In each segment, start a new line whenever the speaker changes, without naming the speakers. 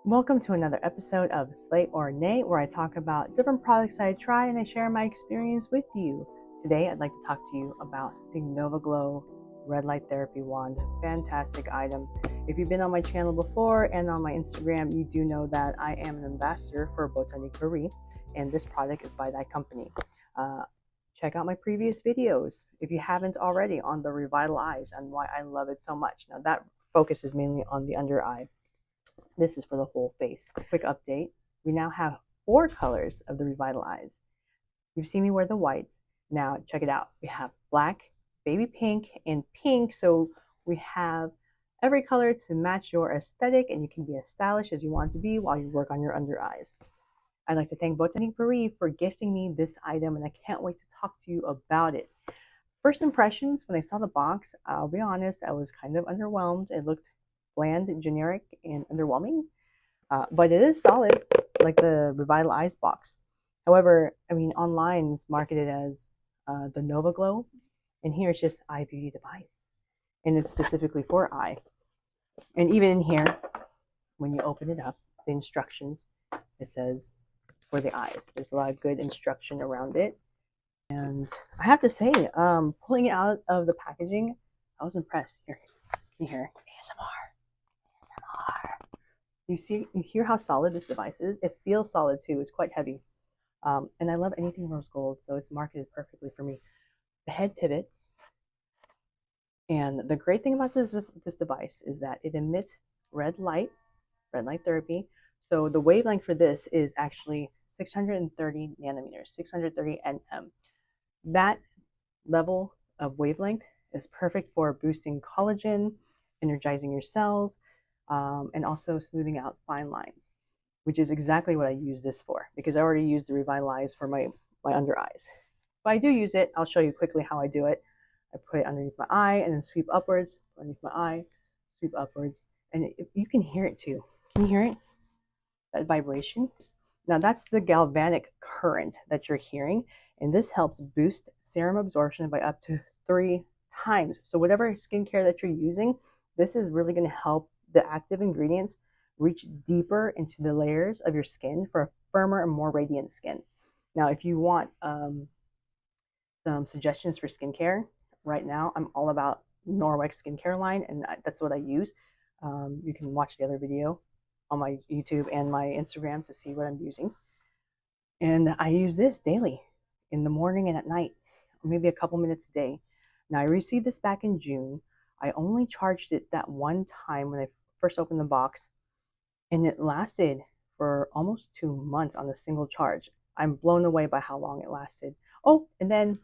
Welcome to another episode of Slay or Nay, where I talk about different products I try and I share my experience with you. Today, I'd like to talk to you about the NovaGlow Red Light Therapy Wand. Fantastic item. If you've been on my channel before and on my Instagram, you do know that I am an ambassador for Botanique, and this product is by that company. Check out my previous videos if you haven't already on the Revitalize and why I love it so much. Now, that focuses mainly on the under eye. This is for the whole face. Quick update. We now have 4 colors of the Revitalize. You've seen me wear the white. Now check it out. We have black, baby pink, and pink. So we have every color to match your aesthetic, and you can be as stylish as you want to be while you work on your under eyes. I'd like to thank Botanique for gifting me this item, and I can't wait to talk to you about it. First impressions, when I saw the box, I'll be honest, I was kind of underwhelmed. It looked bland, generic, and underwhelming. But it is solid, like the Revitalize box. However, I mean, online it's marketed as the NovaGlow, and here it's just eye beauty device, and it's specifically for eye. And even in here, when you open it up, the instructions, it says for the eyes. There's a lot of good instruction around it, and I have to say, pulling it out of the packaging, I was impressed. Here, can you hear ASMR? You hear how solid this device is? It feels solid too. It's quite heavy. And I love anything rose gold, so it's marketed perfectly for me. The head pivots. And the great thing about this device is that it emits red light therapy. So the wavelength for this is actually 630 nanometers, 630 nm. That level of wavelength is perfect for boosting collagen, energizing your cells, and also smoothing out fine lines, which is exactly what I use this for, because I already used the Revitalize for my under eyes. If I do use it, I'll show you quickly how I do it. I put it underneath my eye and then sweep upwards, underneath my eye, sweep upwards, and you can hear it too. Can you hear it? That vibration? Now that's the galvanic current that you're hearing, and this helps boost serum absorption by up to 3 times. So whatever skincare that you're using, this is really going to help the active ingredients reach deeper into the layers of your skin for a firmer and more radiant skin. Now, if you want some suggestions for skincare, right now I'm all about Norwex skincare line, and that's what I use. You can watch the other video on my YouTube and my Instagram to see what I'm using. And I use this daily, in the morning and at night, maybe a couple minutes a day. Now, I received this back in June. I only charged it that one time when I first opened the box, and it lasted for almost 2 months on a single charge. I'm blown away by how long it lasted. Oh, and then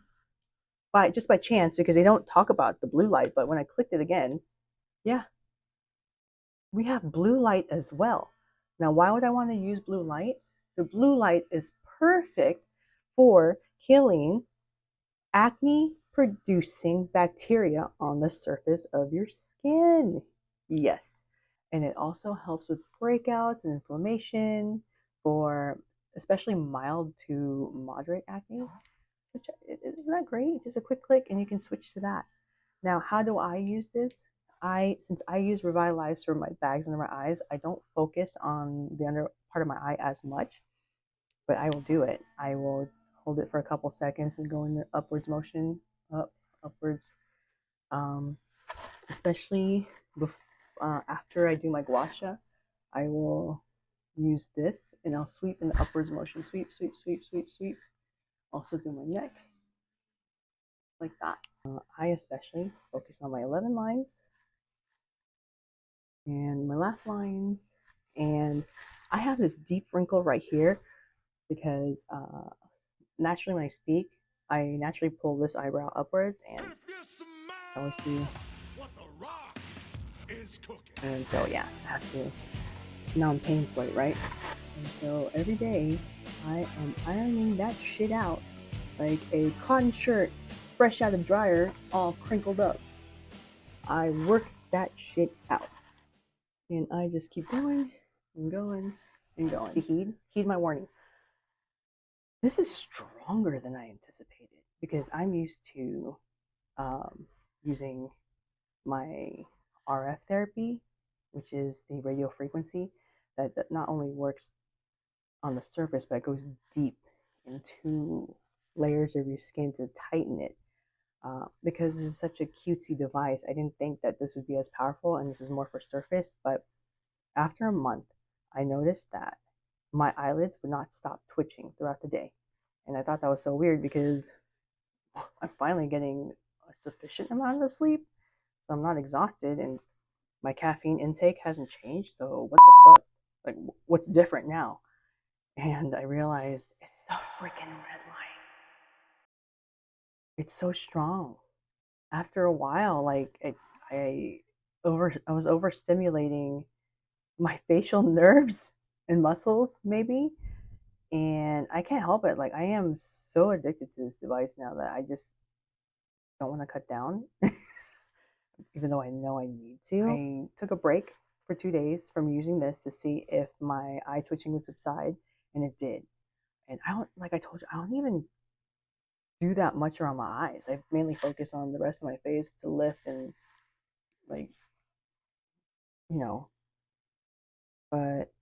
just by chance, because they don't talk about the blue light, but when I clicked it again, yeah, we have blue light as well. Now, why would I want to use blue light? The blue light is perfect for killing acne producing bacteria on the surface of your skin. Yes. And it also helps with breakouts and inflammation for especially mild to moderate acne. Isn't that great? Just a quick click and you can switch to that. Now, how do I use this? Since I use Revitalize for my bags under my eyes, I don't focus on the under part of my eye as much, but I will do it. I will hold it for a couple seconds and go in the upwards motion, upwards, especially after I do my gua sha. I will use this and I'll sweep in the upwards motion, sweep, sweep, sweep, sweep, sweep. Also do my neck like that. I especially focus on my 11 lines and my laugh lines, and I have this deep wrinkle right here because naturally when I speak, I naturally pull this eyebrow upwards, and I always do. And so yeah, I have to. Now I'm paying for it, right? And so every day I am ironing that shit out like a cotton shirt fresh out of dryer, all crinkled up. I work that shit out. And I just keep going and going and going. Heed my warning. This is stronger than I anticipated because I'm used to using my RF therapy, which is the radio frequency. that not only works on the surface, but it goes deep into layers of your skin to tighten it. Because this is such a cutesy device, I didn't think that this would be as powerful, and this is more for surface. But after a month, I noticed that my eyelids would not stop twitching throughout the day. And I thought that was so weird because I'm finally getting a sufficient amount of sleep, so I'm not exhausted, and my caffeine intake hasn't changed. So what the fuck? Like, what's different now? And I realized it's the freaking red light. It's so strong. After a while, like I was overstimulating my facial nerves and muscles, maybe. And I can't help it. Like, I am so addicted to this device now that I just don't want to cut down, even though I know I need to. I took a break for 2 days from using this to see if my eye twitching would subside, and it did. And I don't, like I told you, I don't even do that much around my eyes. I mainly focus on the rest of my face to lift and, like, you know. But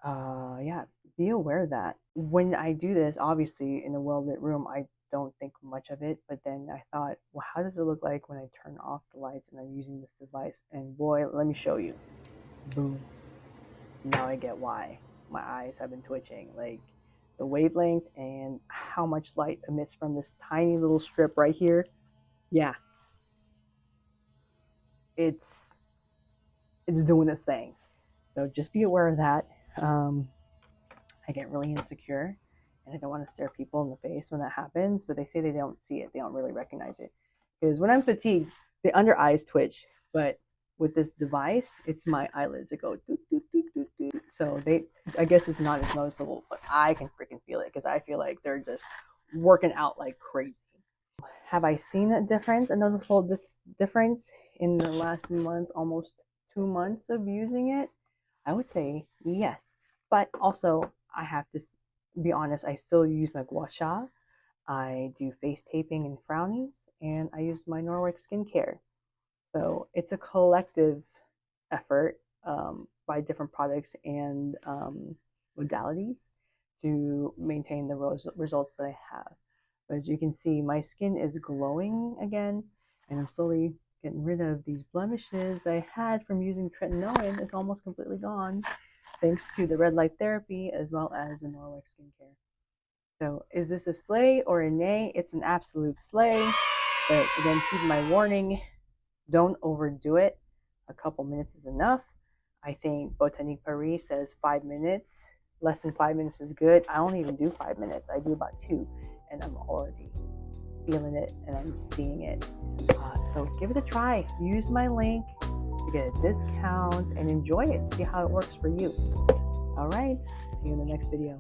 yeah, be aware that when I do this, obviously in a well-lit room, I don't think much of it. But then I thought, well, how does it look like when I turn off the lights and I'm using this device? And boy, let me show you. Boom. Now I get why my eyes have been twitching. Like, the wavelength and how much light emits from this tiny little strip right here. Yeah, it's doing its thing. So just be aware of that. I get really insecure, and I don't want to stare people in the face when that happens, but they say they don't see it. They don't really recognize it. Because when I'm fatigued, the under eyes twitch, but with this device, it's my eyelids that go doot, doot, doot, doot, doot. So I guess it's not as noticeable, but I can freaking feel it because I feel like they're just working out like crazy. Have I seen a difference, a noticeable difference in the last month, almost 2 months of using it? I would say yes. But also, I have to be honest, I still use my gua sha. I do face taping and frownings, and I use my Norwick skincare. So it's a collective effort by different products and modalities to maintain the results that I have. But as you can see, my skin is glowing again, and I'm slowly getting rid of these blemishes I had from using tretinoin. It's almost completely gone, thanks to the red light therapy as well as the Norwick skincare. So is this a slay or a nay? It's an absolute slay. But again, heed my warning, don't overdo it. A couple minutes is enough. I think Botanique Paris says 5 minutes. Less than 5 minutes is good. I don't even do 5 minutes. I do about 2, and I'm already feeling it and I'm seeing it. So give it a try. Use my link to get a discount and enjoy it. See how it works for you. All right. See you in the next video.